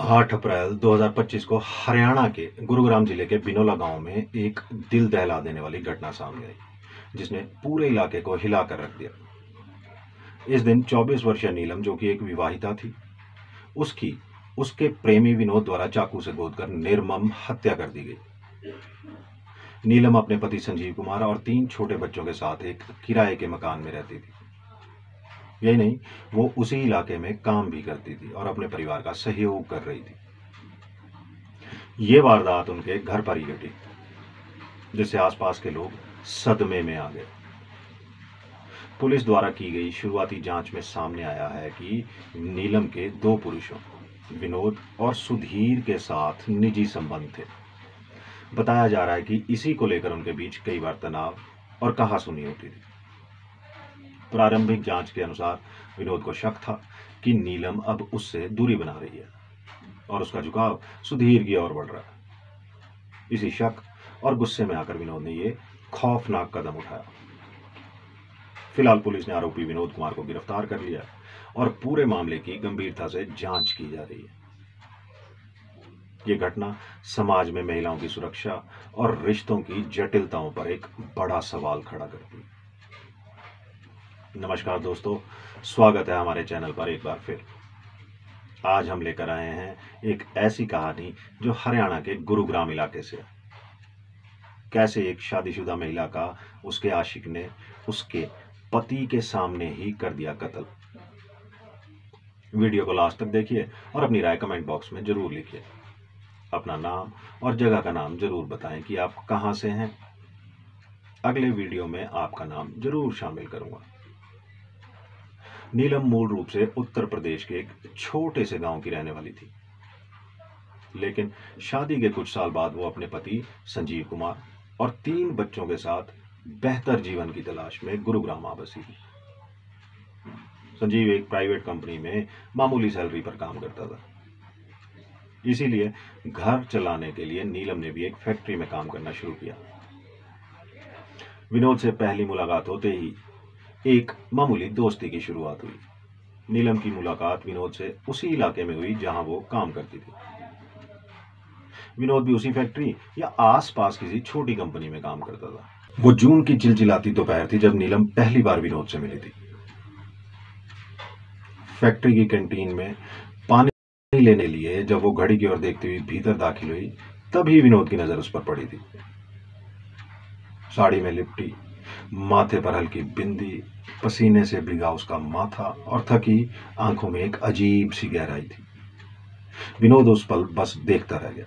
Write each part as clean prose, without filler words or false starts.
8 अप्रैल 2025 को हरियाणा के गुरुग्राम जिले के बिनोला गांव में एक दिल दहला देने वाली घटना सामने आई, जिसने पूरे इलाके को हिलाकर रख दिया। इस दिन 24 वर्षीय नीलम, जो कि एक विवाहिता थी, उसकी उसके प्रेमी विनोद द्वारा चाकू से गोदकर निर्मम हत्या कर दी गई। नीलम अपने पति संजीव कुमार और 3 छोटे बच्चों के साथ एक किराए के मकान में रहती थी। यही नहीं, वो उसी इलाके में काम भी करती थी और अपने परिवार का सहयोग कर रही थी। ये वारदात उनके घर पर ही घटी, जिससे आसपास के लोग सदमे में आ गए। पुलिस द्वारा की गई शुरुआती जांच में सामने आया है कि नीलम के 2 पुरुषों, विनोद और सुधीर, के साथ निजी संबंध थे। बताया जा रहा है कि इसी को लेकर उनके बीच कई बार तनाव और कहासुनी होती थी। प्रारंभिक जांच के अनुसार विनोद को शक था कि नीलम अब उससे दूरी बना रही है और उसका झुकाव सुधीर की ओर बढ़ रहा है। इसी शक और गुस्से में आकर विनोद ने ये खौफनाक कदम उठाया। फिलहाल पुलिस ने आरोपी विनोद कुमार को गिरफ्तार कर लिया और पूरे मामले की गंभीरता से जांच की जा रही है। ये घटना समाज में महिलाओं की सुरक्षा और रिश्तों की जटिलताओं पर एक बड़ा सवाल खड़ा करती है। नमस्कार दोस्तों, स्वागत है हमारे चैनल पर एक बार फिर। आज हम लेकर आए हैं एक ऐसी कहानी जो हरियाणा के गुरुग्राम इलाके से है। कैसे एक शादीशुदा महिला का उसके आशिक ने उसके पति के सामने ही कर दिया कत्ल। वीडियो को लास्ट तक देखिए और अपनी राय कमेंट बॉक्स में जरूर लिखिए। अपना नाम और जगह का नाम जरूर बताएं कि आप कहां से हैं। अगले वीडियो में आपका नाम जरूर शामिल करूंगा। नीलम मूल रूप से उत्तर प्रदेश के एक छोटे से गांव की रहने वाली थी, लेकिन शादी के कुछ साल बाद वो अपने पति संजीव कुमार और 3 बच्चों के साथ बेहतर जीवन की तलाश में गुरुग्राम आ बसी थी। संजीव एक प्राइवेट कंपनी में मामूली सैलरी पर काम करता था, इसीलिए घर चलाने के लिए नीलम ने भी एक फैक्ट्री में काम करना शुरू किया। विनोद से पहली मुलाकात होते ही एक मामूली दोस्ती की शुरुआत हुई। नीलम की मुलाकात विनोद से उसी इलाके में हुई जहां वो काम करती थी। विनोद भी उसी फैक्ट्री या आसपास किसी छोटी कंपनी में काम करता था। वो जून की चिलचिलाती दोपहर थी जब नीलम पहली बार विनोद से मिली थी। फैक्ट्री की कैंटीन में पानी लेने लिए जब वो घड़ी की ओर देखती हुई भीतर दाखिल हुई, तभी विनोद की नजर उस पर पड़ी थी। साड़ी में लिपटी, माथे पर हल्की बिंदी, पसीने से भीगा उसका माथा और थकी आंखों में एक अजीब सी गहराई थी। विनोद उस पल बस देखता रह गया।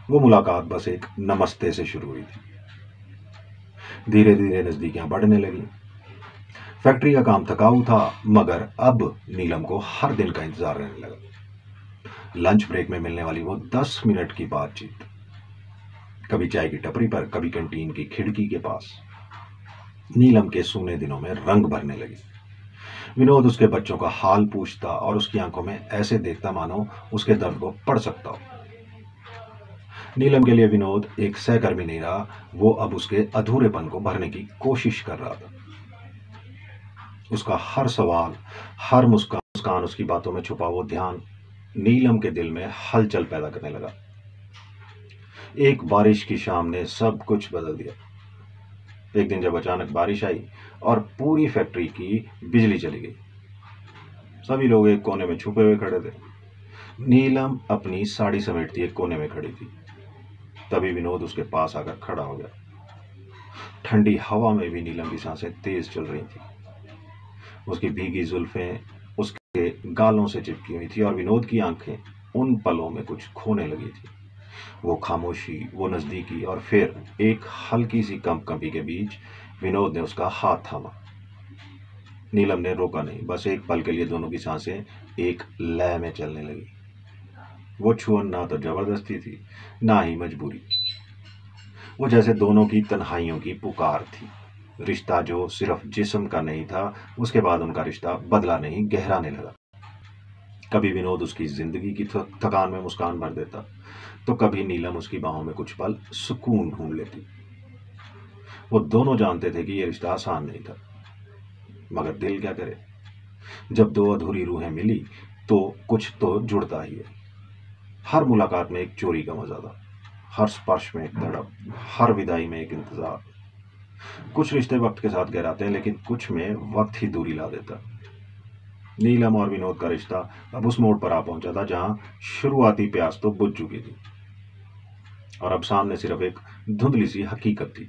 वो मुलाकात बस एक नमस्ते से शुरू हुई थी। धीरे धीरे नजदीकियां बढ़ने लगी। फैक्ट्री का काम थकाऊ था, मगर अब नीलम को हर दिन का इंतजार रहने लगा। लंच ब्रेक में मिलने वाली वो 10 मिनट की बातचीत, कभी चाय की टपरी पर, कभी कैंटीन की खिड़की के पास, नीलम के सूने दिनों में रंग भरने लगी। विनोद उसके बच्चों का हाल पूछता और उसकी आंखों में ऐसे देखता मानो उसके दर्द को पढ़ सकता हो। नीलम के लिए विनोद एक सहकर्मी नहीं रहा, वो अब उसके अधूरेपन को भरने की कोशिश कर रहा था। उसका हर सवाल, हर मुस्कान, उसकी बातों में छुपा वो ध्यान नीलम के दिल में हलचल पैदा करने लगा। एक बारिश की शाम ने सब कुछ बदल दिया। एक दिन जब अचानक बारिश आई और पूरी फैक्ट्री की बिजली चली गई, सभी लोग एक कोने में छुपे हुए खड़े थे। नीलम अपनी साड़ी समेटती एक कोने में खड़ी थी। तभी विनोद उसके पास आकर खड़ा हो गया। ठंडी हवा में भी नीलम की सांसें तेज चल रही थी। उसकी भीगी जुल्फें उसके गालों से चिपकी हुई थी और विनोद की आंखें उन पलों में कुछ खोने लगी थी। वो खामोशी, वो नजदीकी और फिर एक हल्की सी कंपकंपी के बीच विनोद ने उसका हाथ थामा। नीलम ने रोका नहीं, बस एक पल के लिए दोनों की सांसें एक लय में चलने लगी। वो छुअन ना तो जबरदस्ती थी, ना ही मजबूरी। वो जैसे दोनों की तन्हाइयों की पुकार थी। रिश्ता जो सिर्फ जिस्म का नहीं था, उसके बाद उनका रिश्ता बदला नहीं, गहराने लगा। कभी विनोद उसकी जिंदगी की थकान में मुस्कान भर देता, तो कभी नीलम उसकी बाहों में कुछ पल सुकून ढूंढ लेती। वो दोनों जानते थे कि यह रिश्ता आसान नहीं था, मगर दिल क्या करे। जब 2 अधूरी रूहें मिली तो कुछ तो जुड़ता ही है। हर मुलाकात में एक चोरी का मजा था, हर स्पर्श में एक तड़प, हर विदाई में एक इंतजार। कुछ रिश्ते वक्त के साथ गहराते हैं, लेकिन कुछ में वक्त ही दूरी ला देता। नीलम और विनोद का रिश्ता अब उस मोड़ पर आ पहुंचा था जहां शुरुआती प्यास तो बुझ चुकी थी और अब सामने सिर्फ एक धुंधली सी हकीकत थी।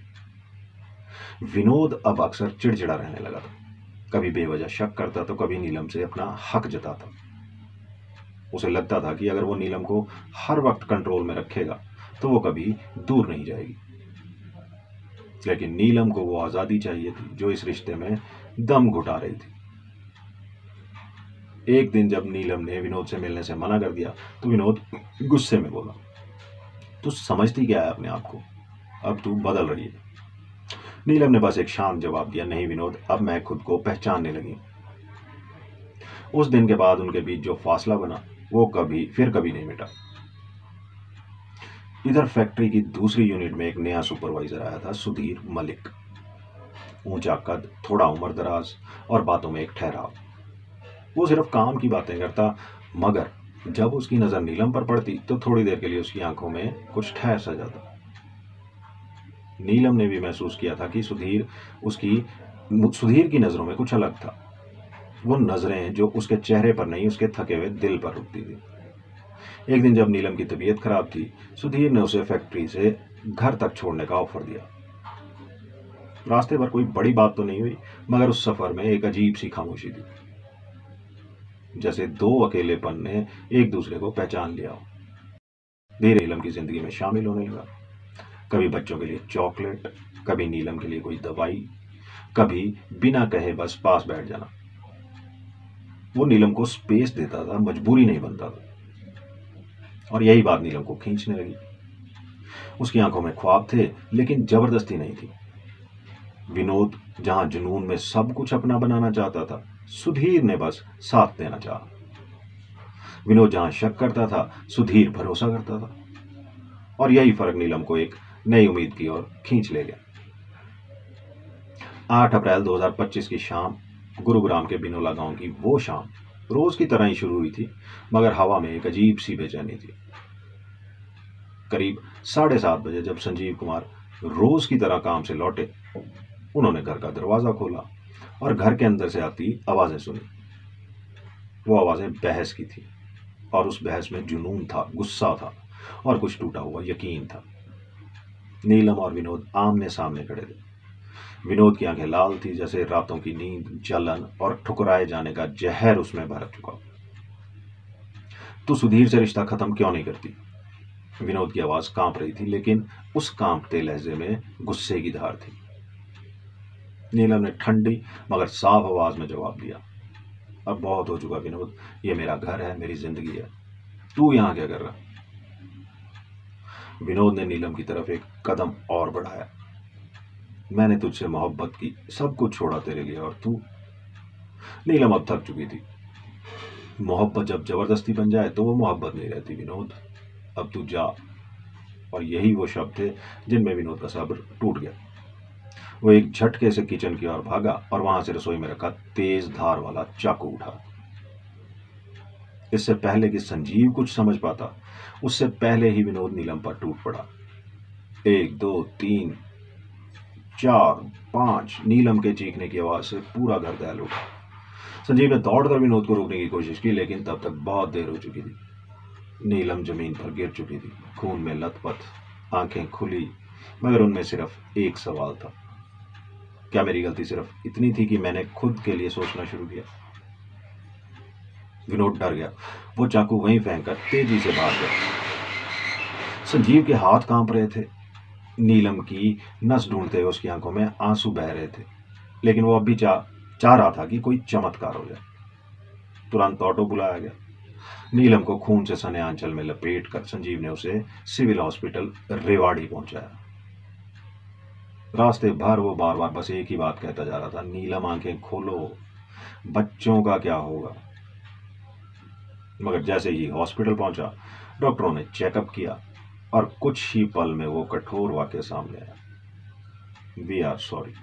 विनोद अब अक्सर चिड़चिड़ा रहने लगा था, कभी बेवजह शक करता तो कभी नीलम से अपना हक जताता। उसे लगता था कि अगर वो नीलम को हर वक्त कंट्रोल में रखेगा तो वो कभी दूर नहीं जाएगी, लेकिन नीलम को वो आजादी चाहिए थी जो इस रिश्ते में दम घुटा रही थी। एक दिन जब नीलम ने विनोद से मिलने से मना कर दिया तो विनोद गुस्से में बोला, तू समझती क्या है अपने आप को, अब तू बदल रही है। नीलम ने बस एक शांत जवाब दिया, नहीं विनोद, अब मैं खुद को पहचानने लगी। उस दिन के बाद उनके बीच जो फासला बना वो कभी नहीं मिटा। इधर फैक्ट्री की दूसरी यूनिट में एक नया सुपरवाइजर आया था, सुधीर मलिक। ऊंचा कद, थोड़ा उम्र दराज और बातों में एक ठहराव। वो सिर्फ काम की बातें करता, मगर जब उसकी नजर नीलम पर पड़ती तो थोड़ी देर के लिए उसकी आंखों में कुछ ठहर सा जाता। नीलम ने भी महसूस किया था कि सुधीर की नजरों में कुछ अलग था। वो नजरें जो उसके चेहरे पर नहीं, उसके थके हुए दिल पर रुकती थी। एक दिन जब नीलम की तबीयत खराब थी, सुधीर ने उसे फैक्ट्री से घर तक छोड़ने का ऑफर दिया। रास्ते पर कोई बड़ी बात तो नहीं हुई, मगर उस सफर में एक अजीब सी खामोशी थी, जैसे दो अकेलेपन ने एक दूसरे को पहचान लिया हो। धीरे नीलम की जिंदगी में शामिल होने लगा, कभी बच्चों के लिए चॉकलेट, कभी नीलम के लिए कोई दवाई, कभी बिना कहे बस पास बैठ जाना। वो नीलम को स्पेस देता था, मजबूरी नहीं बनता था, और यही बात नीलम को खींचने लगी। उसकी आंखों में ख्वाब थे, लेकिन जबरदस्ती नहीं थी। विनोद जहां जुनून में सब कुछ अपना बनाना चाहता था, सुधीर ने बस साथ देना चाहा। विनोद जहां शक करता था, सुधीर भरोसा करता था, और यही फर्क नीलम को एक नई उम्मीद की ओर खींच ले गया। 8 अप्रैल 2025 की शाम, गुरुग्राम के बिनोला गांव की वो शाम रोज की तरह ही शुरू हुई थी, मगर हवा में एक अजीब सी बेचैनी थी। करीब 7:30 बजे जब संजीव कुमार रोज की तरह काम से लौटे, उन्होंने घर का दरवाजा खोला और घर के अंदर से आती आवाजें सुनी। वो आवाजें बहस की थी, और उस बहस में जुनून था, गुस्सा था और कुछ टूटा हुआ यकीन था। नीलम और विनोद आमने सामने खड़े थे। विनोद की आंखें लाल थी, जैसे रातों की नींद, जलन और ठुकराए जाने का जहर उसमें भर चुका। तू सुधीर से रिश्ता खत्म क्यों नहीं करती? विनोद की आवाज कांप रही थी, लेकिन उस कांपते लहजे में गुस्से की धार थी। नीलम ने ठंडी मगर साफ आवाज में जवाब दिया, अब बहुत हो चुका विनोद, ये मेरा घर है, मेरी जिंदगी है, तू यहां क्या कर रहा? विनोद ने नीलम की तरफ एक कदम और बढ़ाया। मैंने तुझसे मोहब्बत की, सब कुछ छोड़ा तेरे लिए, और तू? नीलम अब थक चुकी थी। मोहब्बत जब जबरदस्ती बन जाए तो वो मोहब्बत नहीं रहती विनोद, अब तू जा। और यही वो शब्द थे जिनमें विनोद का सब्र टूट गया। वो एक झटके से किचन की ओर भागा और वहां से रसोई में रखा तेज धार वाला चाकू उठा। इससे पहले कि संजीव कुछ समझ पाता, उससे पहले ही विनोद नीलम पर टूट पड़ा। 1 2 3 4 5 नीलम के चीखने की आवाज से पूरा घर दहल उठा। संजीव ने दौड़कर विनोद को रोकने की कोशिश की, लेकिन तब तक बहुत देर हो चुकी थी। नीलम जमीन पर गिर चुकी थी, खून में लथपथ, आंखें खुली, मगर उनमें सिर्फ एक सवाल था, क्या मेरी गलती सिर्फ इतनी थी कि मैंने खुद के लिए सोचना शुरू किया? विनोद डर गया। वो चाकू वहीं फेंककर तेजी से भाग गया। संजीव के हाथ कांप रहे थे, नीलम की नस ढूंढते हुए उसकी आंखों में आंसू बह रहे थे, लेकिन वो अब भी चाह रहा था कि कोई चमत्कार हो जाए। तुरंत ऑटो बुलाया गया। नीलम को खून से सने आंचल में लपेटकर संजीव ने उसे सिविल हॉस्पिटल रेवाड़ी पहुंचाया। रास्ते भर वो बार बार बस एक ही बात कहता जा रहा था, नीलम आंखें खोलो, बच्चों का क्या होगा? मगर जैसे ही हॉस्पिटल पहुंचा, डॉक्टरों ने चेकअप किया और कुछ ही पल में वो कठोर वाक्य सामने आया, वी आर सॉरी।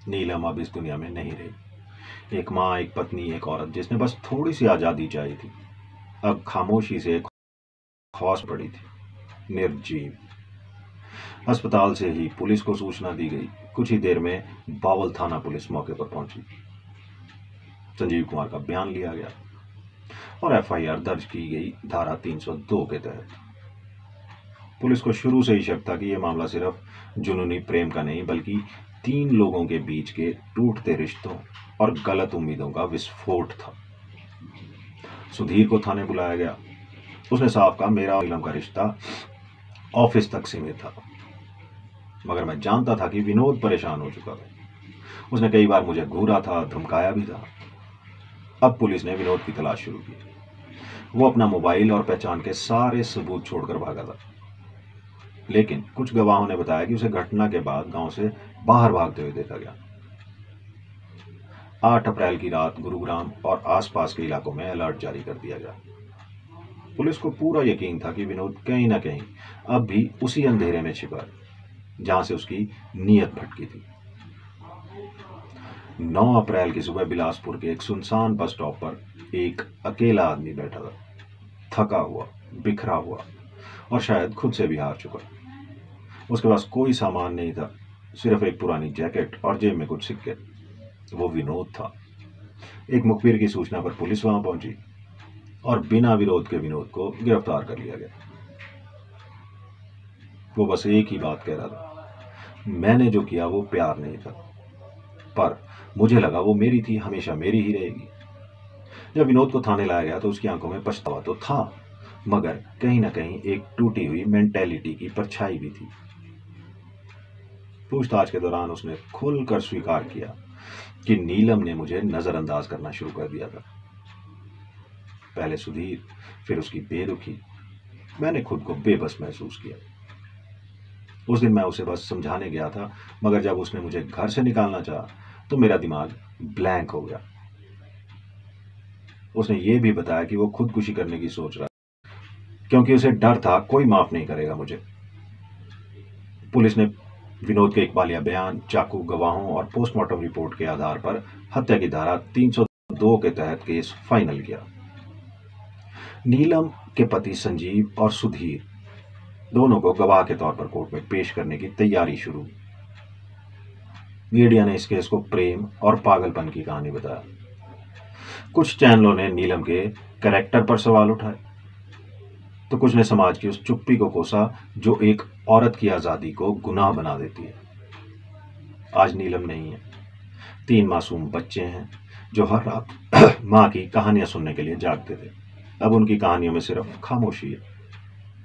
नीलम अब इस दुनिया में नहीं रही। एक माँ, एक पत्नी, एक औरत जिसने बस थोड़ी सी आजादी चाहिए थी। अब खामोशी से एक खौस पड़ी थी, निर्जीव। अस्पताल से ही पुलिस को सूचना दी गई। कुछ ही देर में बावल थाना पुलिस मौके पर पहुंची। संजीव कुमार का बयान लिया गया और एफआईआर दर्ज की गई धारा 302 के तहत। पुलिस को शुरू से ही शक था कि यह मामला सिर्फ जुनूनी प्रेम का नहीं बल्कि 3 लोगों के बीच के टूटते रिश्तों और गलत उम्मीदों का विस्फोट था। सुधीर को थाने बुलाया गया। उसने साफ कहा, मेरा और नीलम का रिश्ता ऑफिस तक सीमित था, मगर मैं जानता था कि विनोद परेशान हो चुका था। उसने कई बार मुझे घूरा था, धमकाया भी था। अब पुलिस ने विनोद की तलाश शुरू की। वो अपना मोबाइल और पहचान के सारे सबूत छोड़कर भागा था, लेकिन कुछ गवाहों ने बताया कि उसे घटना के बाद गांव से बाहर भागते हुए देखा गया। 8 अप्रैल की रात गुरुग्राम और आसपास के इलाकों में अलर्ट जारी कर दिया गया। पुलिस को पूरा यकीन था कि विनोद कहीं ना कहीं अब भी उसी अंधेरे में छिपा है जहां से उसकी नीयत भटकी थी। 9 अप्रैल की सुबह बिलासपुर के एक सुनसान बस स्टॉप पर एक अकेला आदमी बैठा था, थका हुआ, बिखरा हुआ और शायद खुद से भी हार चुका। उसके पास कोई सामान नहीं था, सिर्फ एक पुरानी जैकेट और जेब में कुछ सिक्के। वो विनोद था। एक मुखबिर की सूचना पर पुलिस वहां पहुंची और बिना विरोध के विनोद को गिरफ्तार कर लिया गया। वो बस एक ही बात कह रहा था, मैंने जो किया वो प्यार नहीं था, पर मुझे लगा वो मेरी थी, हमेशा मेरी ही रहेगी। जब विनोद को थाने लाया गया तो उसकी आंखों में पछतावा तो था, मगर कहीं ना कहीं एक टूटी हुई मेंटेलिटी की परछाई भी थी। पूछताछ के दौरान उसने खुलकर स्वीकार किया कि नीलम ने मुझे नजरअंदाज करना शुरू कर दिया था। पहले सुधीर, फिर उसकी बेरुखी। मैंने खुद को बेबस महसूस किया। उस दिन मैं उसे बस समझाने गया था, मगर जब उसने मुझे घर से निकालना चाहा तो मेरा दिमाग ब्लैंक हो गया। उसने ये भी बताया कि वो खुदकुशी करने की सोच रहा था, क्योंकि उसे डर था कोई माफ नहीं करेगा मुझे। पुलिस ने विनोद के इकबालिया बयान, चाकू, गवाहों और पोस्टमार्टम रिपोर्ट के आधार पर हत्या की धारा 302 के तहत केस फाइनल किया। नीलम के पति संजीव और सुधीर दोनों को गवाह के तौर पर कोर्ट में पेश करने की तैयारी शुरू। मीडिया ने इस केस को प्रेम और पागलपन की कहानी बताया। कुछ चैनलों ने नीलम के कैरेक्टर पर सवाल उठाए, तो कुछ ने समाज की उस चुप्पी को कोसा जो एक औरत की आजादी को गुनाह बना देती है। आज नीलम नहीं है, 3 मासूम बच्चे हैं जो हर रात माँ की कहानियां सुनने के लिए जागते थे। अब उनकी कहानियों में सिर्फ खामोशी है।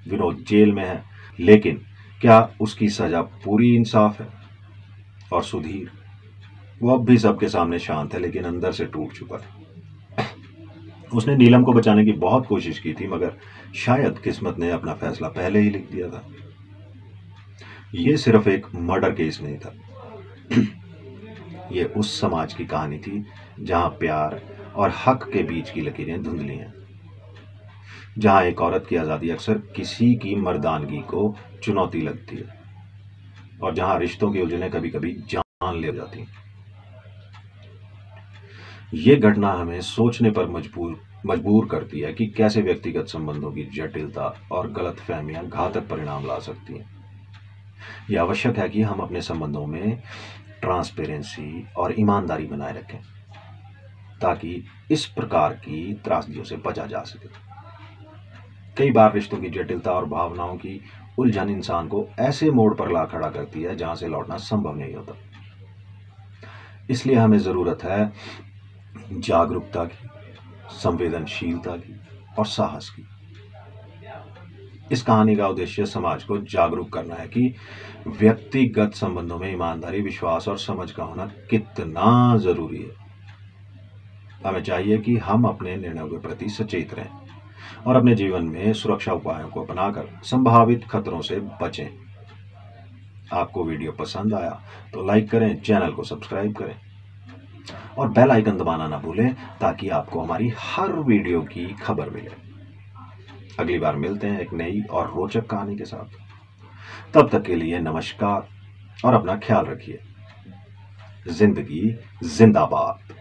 विनोद जेल में है, लेकिन क्या उसकी सजा पूरी इंसाफ है? और सुधीर, वो अब भी सबके सामने शांत है, लेकिन अंदर से टूट चुका है। उसने नीलम को बचाने की बहुत कोशिश की थी, मगर शायद किस्मत ने अपना फैसला पहले ही लिख दिया था। ये सिर्फ एक मर्डर केस नहीं था, ये उस समाज की कहानी थी जहां प्यार और हक के बीच की लकीरें धुंधली हैं, जहां एक औरत की आजादी अक्सर किसी की मर्दानगी को चुनौती लगती है, और जहां रिश्तों की उलझनें कभी कभी जान ले जाती हैं। ये घटना हमें सोचने पर मजबूर करती है कि कैसे व्यक्तिगत संबंधों की जटिलता और गलतफहमियां घातक परिणाम ला सकती हैं। यह आवश्यक है कि हम अपने संबंधों में ट्रांसपेरेंसी और ईमानदारी बनाए रखें, ताकि इस प्रकार की त्रासदियों से बचा जा सके। कई बार रिश्तों की जटिलता और भावनाओं की उलझन इंसान को ऐसे मोड़ पर ला खड़ा करती है जहां से लौटना संभव नहीं होता। इसलिए हमें जरूरत है जागरूकता की, संवेदनशीलता की और साहस की। इस कहानी का उद्देश्य समाज को जागरूक करना है कि व्यक्तिगत संबंधों में ईमानदारी, विश्वास और समझ का होना कितना जरूरी है। हमें चाहिए कि हम अपने निर्णयों के प्रति सचेत रहें और अपने जीवन में सुरक्षा उपायों को अपनाकर संभावित खतरों से बचें। आपको वीडियो पसंद आया तो लाइक करें, चैनल को सब्सक्राइब करें और बेल आइकन दबाना ना भूलें, ताकि आपको हमारी हर वीडियो की खबर मिले। अगली बार मिलते हैं एक नई और रोचक कहानी के साथ। तब तक के लिए नमस्कार और अपना ख्याल रखिए। जिंदगी जिंदाबाद।